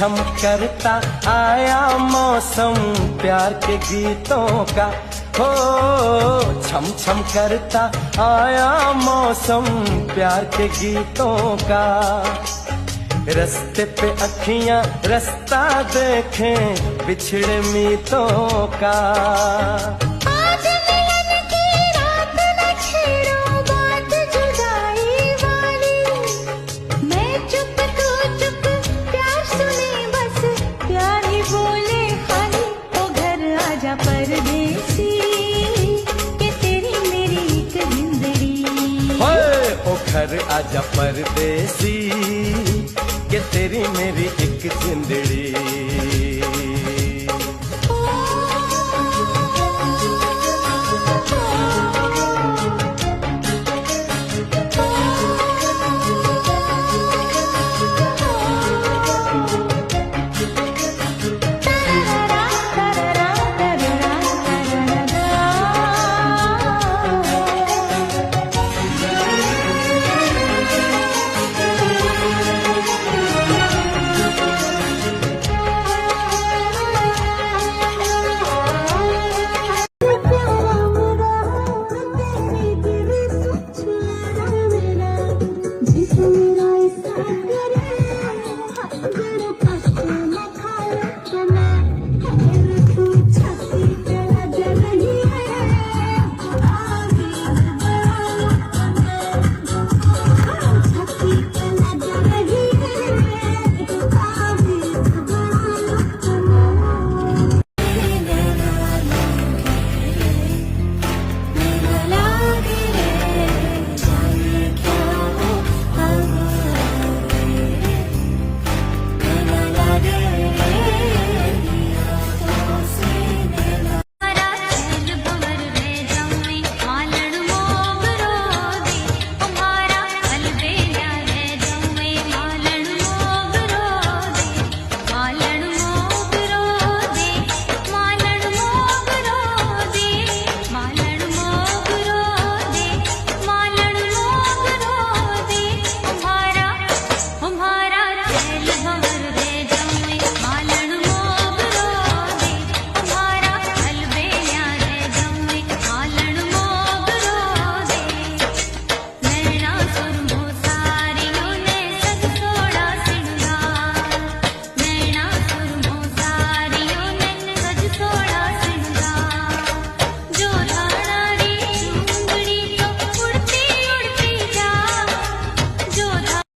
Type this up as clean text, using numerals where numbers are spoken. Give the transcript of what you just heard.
छम करता आया मौसम प्यार के गीतों का। हो छम छम करता आया मौसम प्यार के गीतों का। रस्ते पे अखियां रास्ता देखें बिछड़े मीतों का। आज मिलन की रात न छेड़ो बात जुदाई वाली। मैं चुप तू चुप प्यार सुने बस प्यार ही बोले खाली। ओ घर आजा परदेसी के तेरी मेरी एक जिंदड़ी। ओए ओ घर आजा परदेसी के तेरी मेरी